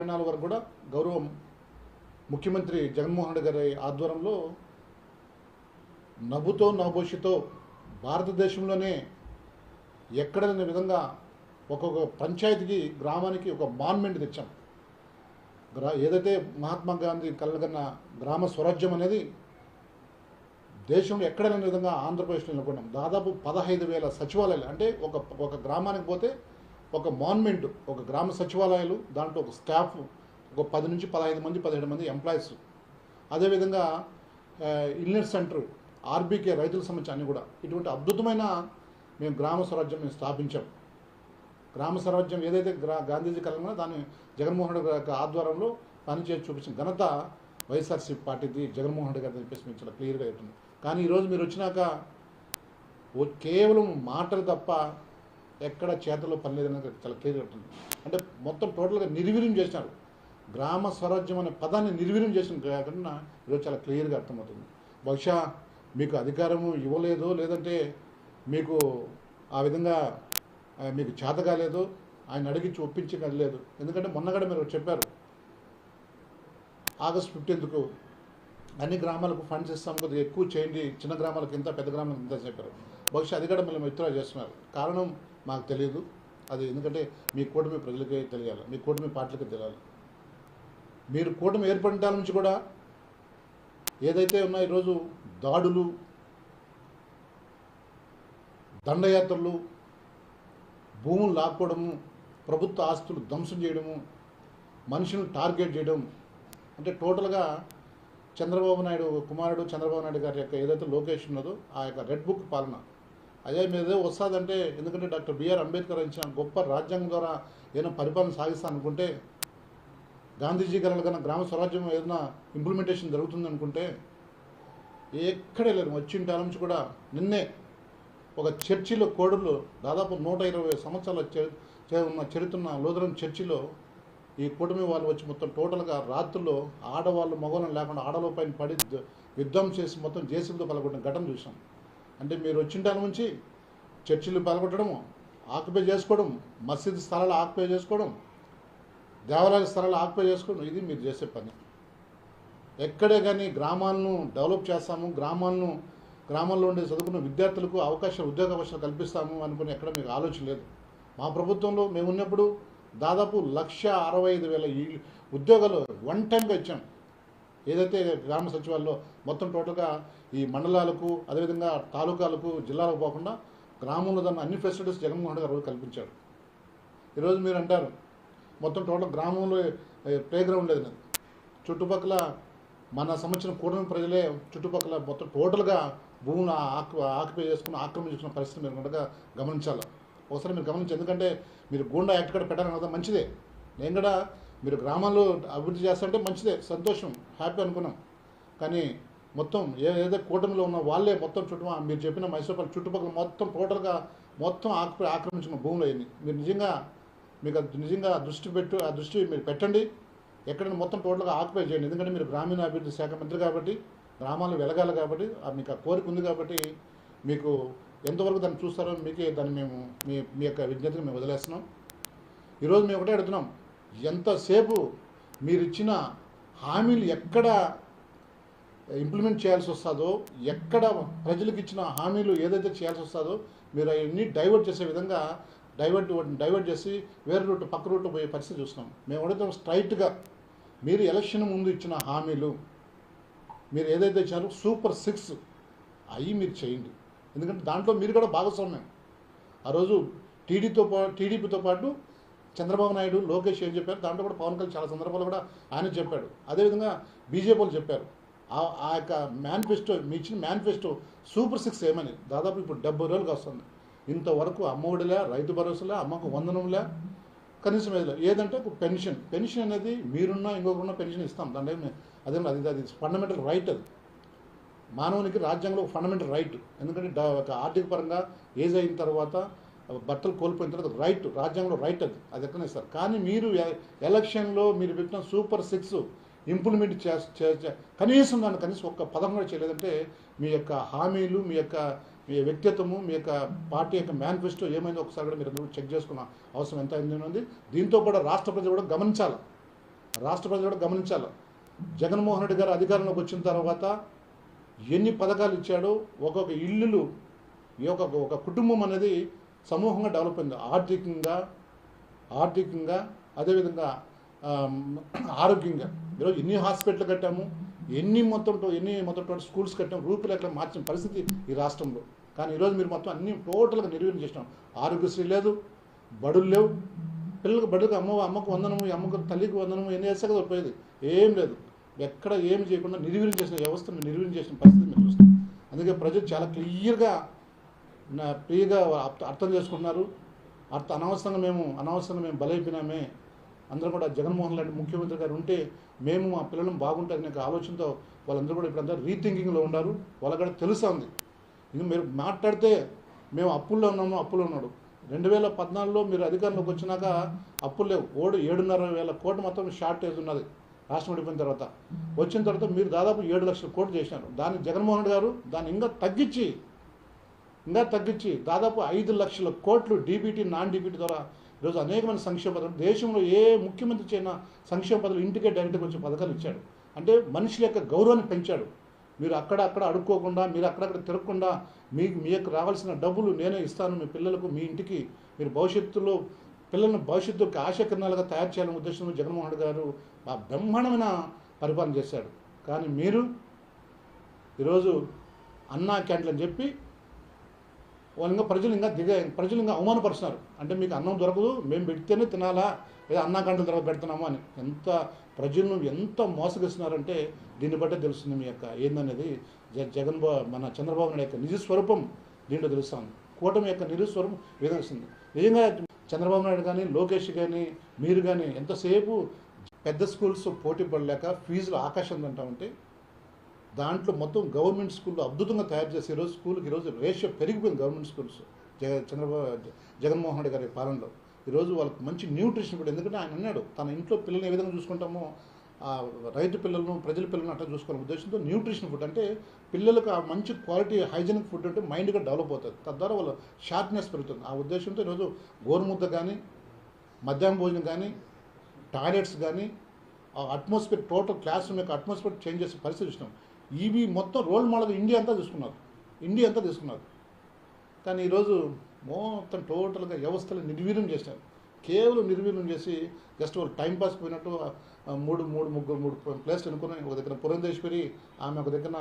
2024 వరకు కూడా గౌరవ ముఖ్యమంత్రి జగన్మోహన్ రెడ్డి గారి ఆధ్వర్యంలో నవ్వుతో నవభవిష్యతో భారతదేశంలోనే ఎక్కడ లేని విధంగా ఒక్కొక్క పంచాయతీకి గ్రామానికి ఒక మాన్మెంట్ తెచ్చాం. ఏదైతే మహాత్మా గాంధీ కలగన్న గ్రామ స్వరాజ్యం అనేది దేశంలో ఎక్కడ లేని విధంగా ఆంధ్రప్రదేశ్లో నెలకొన్నాం. దాదాపు 15,000 సచివాలయాలు, అంటే ఒక గ్రామానికి పోతే ఒక మాన్మెంట్, ఒక గ్రామ సచివాలయాలు, దాంట్లో ఒక స్టాఫ్, ఒక 10 నుంచి 15 మంది 17 మంది ఎంప్లాయీస్. అదేవిధంగా ఇల్నెట్ సెంటర్, ఆర్బీకే రైతుల సంబంధించి అన్నీ కూడా ఇటువంటి అద్భుతమైన మేము గ్రామ స్వరాజ్యం మేము స్థాపించాం. గ్రామ స్వరాజ్యం ఏదైతే గాంధీజీ కలగనో దాన్ని జగన్మోహన్ రెడ్డి గారి ఆధ్వర్యంలో పనిచేసి చూపించిన ఘనత వైఎస్ఆర్సీపీ పార్టీది, జగన్మోహన్ రెడ్డి గారిని చెప్పేసి మేము చాలా క్లియర్గా అవుతుంది. కానీ ఈరోజు మీరు వచ్చినాక కేవలం మాటలు తప్ప ఎక్కడ చేతల్లో పని లేదనేది చాలా క్లియర్గా ఉంటుంది. అంటే మొత్తం టోటల్గా నిర్వీర్యం చేసినారు. గ్రామ స్వరాజ్యం అనే పదాన్ని నిర్వీర్యం చేసిన కాకుండా ఈరోజు చాలా క్లియర్గా అర్థమవుతుంది. బహుశా మీకు అధికారము ఇవ్వలేదు, లేదంటే మీకు ఆ విధంగా మీకు చేత కాలేదు, ఆయన అడిగించి ఒప్పించగలేదు. ఎందుకంటే మొన్నగడ మీరు చెప్పారు ఆగస్ట్ 15కు అన్ని గ్రామాలకు ఫండ్స్ ఇస్తాం, కొద్దిగా ఎక్కువ చేయండి, చిన్న గ్రామాలకు ఇంత, పెద్ద గ్రామాలకు ఇంత చెప్పారు. బహుశా అది కూడా మేము విత్డ్రా చేస్తున్నారు. కారణం మాకు తెలియదు అది, ఎందుకంటే మీ కూటమి ప్రజలకే తెలియాలి, మీ కూటమి పార్టీలకే తెలియాలి. మీరు కూటమి ఏర్పడటాల నుంచి కూడా ఏదైతే ఉన్నాయో ఈరోజు దాడులు, దండయాత్రలు, భూములు లాక్కోవడము, ప్రభుత్వ ఆస్తులు ధ్వంసం చేయడము, మనుషులను టార్గెట్ చేయడం, అంటే టోటల్గా చంద్రబాబు నాయుడు కుమారుడు చంద్రబాబు నాయుడు గారి యొక్క ఏదైతే లోకేష్ ఉన్నదో ఆ యొక్క రెడ్ బుక్ పాలన అదే మీదే వస్తుందంటే, ఎందుకంటే డాక్టర్ బిఆర్ అంబేద్కర్ ఇచ్చిన గొప్ప రాజ్యాంగం ద్వారా ఏదైనా పరిపాలన సాగిస్తా అనుకుంటే, గాంధీజీ గారి గ్రామ స్వరాజ్యం ఏదైనా ఇంప్లిమెంటేషన్ జరుగుతుంది అనుకుంటే ఎక్కడే లేదు. వచ్చిన కాలం నుంచి కూడా నిన్నే ఒక చర్చిలో కోడూరులో దాదాపు 120 సంవత్సరాల ఉన్న చరిత్ర ఉన్న లూథరన్ చర్చిలో ఈ కూటమి వాళ్ళు వచ్చి మొత్తం టోటల్గా రాత్రుల్లో ఆడవాళ్ళు మగవాళ్ళని లేకుండా ఆడవాళ్ళ పైన పడి యుద్ధం చేసి మొత్తం జేసీబీతో పలగొట్టిన ఘటన చూసాం. అంటే మీరు వచ్చిన టైం నుంచి చర్చిలు పలగొట్టడము, ఆక్యుపై చేసుకోవడం, మసీదు స్థలాలు ఆక్యుపై చేసుకోవడం, దేవాలయ స్థలాలు ఆక్యుపై చేసుకోవడం, ఇది మీరు చేసే పని. ఎక్కడే కానీ గ్రామాలను డెవలప్ చేస్తాము, గ్రామాల్లో ఉండే చదువుకున్న విద్యార్థులకు ఉద్యోగ అవకాశాలు కల్పిస్తాము అనుకుని ఎక్కడ మీకు ఆలోచన లేదు. మా ప్రభుత్వంలో మేము ఉన్నప్పుడు దాదాపు 165,000 ఉద్యోగాలు వన్ టైంగా ఇచ్చాం. ఏదైతే గ్రామ సచివాలయంలో మొత్తం టోటల్గా ఈ మండలాలకు, అదేవిధంగా తాలూకాలకు, జిల్లాలకు పోకుండా గ్రామంలో దాన్ని అన్ని ఫెసిలిటీస్ జగన్మోహన్ రెడ్డి గారు కల్పించారు. ఈరోజు మీరు అంటారు మొత్తం టోటల్ గ్రామంలో ప్లే గ్రౌండ్ లేదు. చుట్టుపక్కల మన సంబంధించిన కూటమి ప్రజలే చుట్టుపక్కల మొత్తం టోటల్గా భూములు ఆక్యుపై చేసుకుని ఆక్రమించుకున్న పరిస్థితి మీరు కనుక గమనించాలి. ఒకసారి మీరు గమనించి, ఎందుకంటే మీరు గూండా యాక్ట్ కూడా పెట్టాలని కదా, మంచిదే. నేను కూడా మీరు గ్రామాల్లో అభివృద్ధి చేస్తారంటే మంచిదే, సంతోషం, హ్యాపీ అనుకున్నాం. కానీ మొత్తం ఏదైతే కూటమిలో ఉన్న వాళ్ళే మొత్తం మీరు చెప్పిన మైసూరుపల్లి చుట్టుపక్కల మొత్తం టోటల్గా మొత్తం ఆక్రమించిన భూములు అయ్యింది. మీరు నిజంగా ఆ దృష్టి మీరు పెట్టండి. ఎక్కడైనా మొత్తం టోటల్గా ఆక్యుపై చేయండి. ఎందుకంటే మీరు గ్రామీణాభివృద్ధి శాఖ మంత్రి కాబట్టి, గ్రామాలు వెలగాలి కాబట్టి, మీకు ఆ కోరిక ఉంది కాబట్టి, మీకు ఎంతవరకు దాన్ని చూస్తారో మీకే దాన్ని మేము మీ యొక్క విజ్ఞతను మేము వదిలేస్తున్నాం. ఈరోజు మేము ఒకటే అడుగుతున్నాం, ఎంతసేపు మీరు ఇచ్చిన హామీలు ఎక్కడ ఇంప్లిమెంట్ చేయాల్సి వస్తుందో, ఎక్కడ ప్రజలకు ఇచ్చిన హామీలు ఏదైతే చేయాల్సి వస్తుందో మీరు అవన్నీ డైవర్ట్ చేసే విధంగా డైవర్ట్ చేసి వేరే రూట్, పక్క రూట్ పోయే పరిస్థితి చూస్తున్నాం. మేము అడుగుతాం స్ట్రైట్గా, మీరు ఎలక్షన్ ముందు ఇచ్చిన హామీలు మీరు ఏదైతే ఇచ్చారో సూపర్ 6 అవి మీరు చేయండి. ఎందుకంటే దాంట్లో మీరు కూడా భాగస్వామ్యం. ఆ రోజు టీడీపీతో పాటు చంద్రబాబు నాయుడు, లోకేష్ ఏం చెప్పారు, దాంట్లో కూడా పవన్ కళ్యాణ్ చాలా సందర్భాలు కూడా ఆయన చెప్పాడు. అదేవిధంగా బీజేపీ వాళ్ళు చెప్పారు. ఆ యొక్క మేనిఫెస్టో, మీ ఇచ్చిన మేనిఫెస్టో సూపర్ 6 ఏమని దాదాపు ఇప్పుడు 70 రోజులుగా వస్తుంది. ఇంతవరకు అమ్మఒడిలే, రైతు భరోసాలే, అమ్మకు వందనంలే, కనీసం ఏదంటే ఒక పెన్షన్ అనేది మీరున్నా ఇంకొకరున్నా పెన్షన్ ఇస్తాం. దాంట్లో అది ఫండమెంటల్ రైట్. అది మానవునికి రాజ్యాంగంలో ఫండమెంటల్ రైట్. ఎందుకంటే ఒక ఆర్థిక పరంగా ఏజ్ అయిన తర్వాత భర్తలు కోల్పోయిన తర్వాత రైట్, రాజ్యాంగంలో రైట్ అది ఎక్కడ ఇస్తారు. కానీ మీరు ఎలక్షన్లో మీరు పెట్టిన సూపర్ 6 ఇంప్లిమెంట్ కనీసం ఒక్క పదం కూడా చేయలేదంటే మీ యొక్క హామీలు, మీ యొక్క మీ వ్యక్తిత్వము, మీ యొక్క పార్టీ యొక్క మేనిఫెస్టో ఏమైందో ఒకసారి కూడా మీరు అందరూ చెక్ చేసుకున్న అవసరం ఎంత అయింది ఉంది. దీంతో కూడా రాష్ట్ర ప్రజలు కూడా గమనించాలి. రాష్ట్ర ప్రజలు కూడా గమనించాలి. జగన్మోహన్ రెడ్డి గారు అధికారంలోకి వచ్చిన తర్వాత ఎన్ని పథకాలు ఇచ్చాడో, ఒక్కొక్క ఇల్లులు, ఒక కుటుంబం అనేది సమూహంగా డెవలప్ అయింది. ఆర్థికంగా అదేవిధంగా ఆరోగ్యంగా. ఈరోజు ఎన్ని హాస్పిటల్ కట్టాము, ఎన్ని మొత్తం స్కూల్స్ కట్టాము, రూపురేఖలు మార్చిన పరిస్థితి ఈ రాష్ట్రంలో. కానీ ఈరోజు మీరు మొత్తం అన్ని టోటల్గా నిర్వీర్యం చేసినాం. ఆరోగ్యశ్రీ లేదు, బడులు లేవు, పిల్లలకు బడులకు అమ్మకు వందనము, అమ్మకు తల్లికి వందనము ఎన్ని చేస్తాక సరిపోయేది, ఏం లేదు. ఎక్కడ ఏమి చేయకుండా నిర్వీర్యం చేసిన వ్యవస్థను నిర్వీర్యం చేసిన పరిస్థితి మీరు చూస్తాం. అందుకే ప్రజలు చాలా క్లియర్గా అర్థం చేసుకుంటున్నారు. అనవసరంగా మేము బలైపోయినామే. అందరూ కూడా జగన్మోహన్ రెడ్డి ముఖ్యమంత్రి గారు ఉంటే మేము మా పిల్లలను బాగుంటారనే ఆలోచనతో వాళ్ళందరూ కూడా ఇప్పుడంతా రీథింకింగ్లో ఉన్నారు. వాళ్ళకి కూడా తెలుసా ఉంది. ఇది మీరు మాట్లాడితే మేము అప్పుల్లో ఉన్నాడు. 2014లో మీరు అధికారంలోకి వచ్చినాక అప్పులు లేవు. 7,500 కోట్లు మొత్తం షార్టేజ్ ఉన్నది రాష్ట్రం విడిపోయిన తర్వాత. వచ్చిన తర్వాత మీరు దాదాపు 7 లక్షల కోట్లు చేసినారు. దాన్ని జగన్మోహన్ రెడ్డి గారు దాన్ని ఇంకా తగ్గించి దాదాపు 5 లక్షల కోట్లు డీబీటీ, నాన్ డీబీటీ ద్వారా ఈరోజు అనేకమైన సంక్షేమ పథకాలు, దేశంలో ఏ ముఖ్యమంత్రి చేయన సంక్షేమ పథకాలు ఇంటికే డైరెక్ట్గా వచ్చే పథకాలు ఇచ్చాడు. అంటే మనుషుల యొక్క గౌరవాన్ని పెంచాడు. మీరు అక్కడ అడుక్కోకుండా, మీరు అక్కడక్కడ తిరగకుండా మీ యొక్క రావాల్సిన డబ్బులు నేనే ఇస్తాను మీ పిల్లలకు, మీ ఇంటికి. మీరు పిల్లలను భవిష్యత్తుకి ఆశాకిరణాలుగా తయారు చేయాలనే ఉద్దేశంలో జగన్మోహన్ రెడ్డి గారు ఆ బ్రహ్మాండమైన పరిపాలన చేశాడు. కానీ మీరు ఈరోజు అన్నా క్యాంటీన్ అని చెప్పి ప్రజలు ఇంకా అవమానపరుస్తున్నారు. అంటే మీకు అన్నం దొరకదు, మేము పెడితేనే తినాలా, లేదా అన్నా క్యాంటీన్ తర్వాత పెడుతున్నాము అని ప్రజలను ఎంత మోసగిస్తున్నారంటే దీన్ని బట్టే తెలుస్తుంది మీ యొక్క ఏందనేది. మన చంద్రబాబు నాయుడు యొక్క నిజస్వరూపం దీంట్లో తెలుస్తుంది. కూటమి యొక్క నిజస్వరూపం వేదనిస్తుంది. నిజంగా చంద్రబాబు నాయుడు కానీ, లోకేష్ కానీ, మీరు కానీ ఎంతసేపు పెద్ద స్కూల్స్ పోటీ పడలేక ఫీజులు ఆకాశం అంటా ఉంటే దాంట్లో మొత్తం గవర్నమెంట్ స్కూల్లో అద్భుతంగా తయారు చేసి ఈరోజు రేషియో పెరిగిపోయింది. గవర్నమెంట్ స్కూల్స్ జగన్మోహన్ రెడ్డి గారి పాలనలో ఈరోజు వాళ్ళకి మంచి న్యూట్రిషన్ కూడా. ఎందుకంటే ఆయన అన్నాడు తన ఇంట్లో పిల్లల్ని ఏ విధంగా చూసుకుంటామో రైతు పిల్లలను, ప్రజల పిల్లలను అట్లా చూసుకోవాలనే ఉద్దేశంతో న్యూట్రిషన్ ఫుడ్ అంటే పిల్లలకు ఆ మంచి క్వాలిటీ హైజీనిక్ ఫుడ్ అంటే మైండ్గా డెవలప్ అవుతుంది, తద్వారా వాళ్ళ షార్ప్నెస్ పెరుగుతుంది. ఆ ఉద్దేశంతో ఈరోజు గోరుముద్ద కానీ, మధ్యాహ్నం భోజనం కానీ, టాయిలెట్స్ కానీ, ఆ అట్మాస్ఫియర్ టోటల్ క్లాస్ రూమ్ యొక్క అట్మాస్ఫియర్ చేంజ్ చేసే పరిస్థితి చూసినాం. ఇవి మొత్తం రోల్ మోడల్ ఇండియా అంతా తీసుకున్నారు. కానీ ఈరోజు మొత్తం టోటల్గా వ్యవస్థలు నిర్వీర్యం చేశారు. కేవలం నిర్వీర్యం చేసి జస్ట్ వాళ్ళు టైంపాస్ పోయినట్టు మూడు ప్లేస్లు అనుకుని, ఒక దగ్గర పురంధేశ్వరి, ఆమె ఒక దగ్గర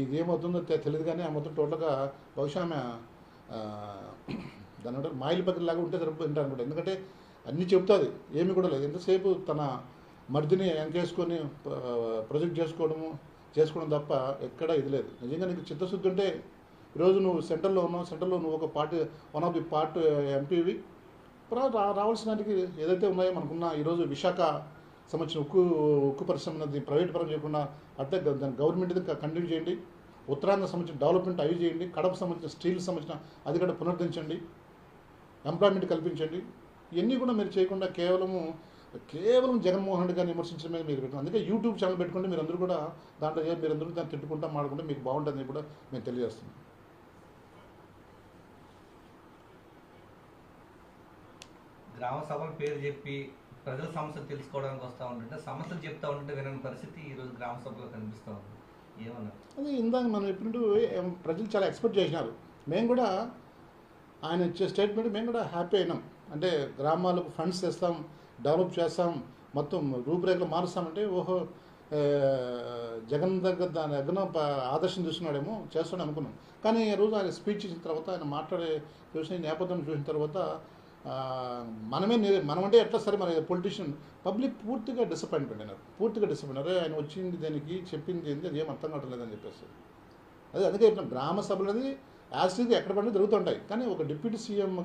ఇది ఏమవుతుందో తెలియదు. కానీ ఆమె మొత్తం టోటల్గా బహుశా ఆమె దాని అంటే మాయిల్ పత్రిలాగా ఉంటే సరిపోయింది అనుకుంటా. ఎందుకంటే అన్నీ చెప్తుంది, ఏమి కూడా లేదు. ఎంతసేపు తన మర్దిని ఎంకేసుకొని ప్రొజెక్ట్ చేసుకోవడం తప్ప ఎక్కడా ఇది లేదు. నిజంగా నీకు చిత్తశుద్ధి ఉంటే ఈరోజు నువ్వు సెంట్రల్లో నువ్వు ఒక వన్ ఆఫ్ ది పార్ట్ ఎంపీవి రావాల్సినకి ఏదైతే ఉన్నాయో మనకున్న ఈరోజు విశాఖ సంబంధించిన ఉక్కు పరిశ్రమది ప్రైవేట్ పరం చేయకుండా అట్లే దాని గవర్నమెంట్ కంటిన్యూ చేయండి. ఉత్తరాంధ్ర సంబంధించిన డెవలప్మెంట్ అవి చేయండి. కడప సంబంధించిన స్టీల్ సంబంధించిన అది కూడా పునరుద్ధరించండి, ఎంప్లాయ్మెంట్ కల్పించండి. ఇవన్నీ కూడా మీరు చేయకుండా కేవలం జగన్మోహన్ రెడ్డి గారిని విమర్శించడం మీద మీరు పెట్టండి. అందుకే యూట్యూబ్ ఛానల్ పెట్టుకుంటే మీరందరూ కూడా మీరందరూ దాన్ని తిట్టుకుంటా మాడుకుంటే మీకు బాగుంటుందని కూడా మేము తెలియజేస్తున్నాం. గ్రామ సభల పేరు చెప్పి ప్రజల సమస్యలు తెలుసుకోవడానికి వస్తూ ఉంటుంటే సమస్యలు చెప్తా ఉంటుంటే వినని పరిస్థితి ఈరోజు గ్రామ సభలో కనిపిస్తూ ఉంది. ఏమన్నారు? అది ఇందాక మనం ఎప్పుడు ప్రజలు చాలా ఎక్స్పెక్ట్ చేసినారు. మేము కూడా ఆయన ఇచ్చే స్టేట్మెంట్ మేము కూడా హ్యాపీ అయినాం. అంటే గ్రామాలకు ఫండ్స్ తెస్తాం, డెవలప్ చేస్తాం, మొత్తం రూపురేఖలు మారుస్తామంటే ఓహో జగన్ దాని దగ్గర ఆదర్శం చూస్తున్నాడేమో చేస్తాడు అనుకున్నాం. కానీ ఈ రోజు ఆయన స్పీచ్ ఇచ్చిన తర్వాత, ఆయన మాట్లాడే చూసిన నేపథ్యం చూసిన తర్వాత మనమంటే ఎట్లా సరే మన పొలిటీషియన్ పబ్లిక్ పూర్తిగా డిసప్పాయింట్ అయినారు. ఆయన వచ్చింది దానికి చెప్పింది ఏంటి అది ఏం అర్థం కావట్లేదని చెప్పేసి. అందుకే గ్రామ సభలు అనేది యాజ్ ఎక్కడ పడినా జరుగుతుంటాయి. కానీ ఒక డిప్యూటీ సీఎంగా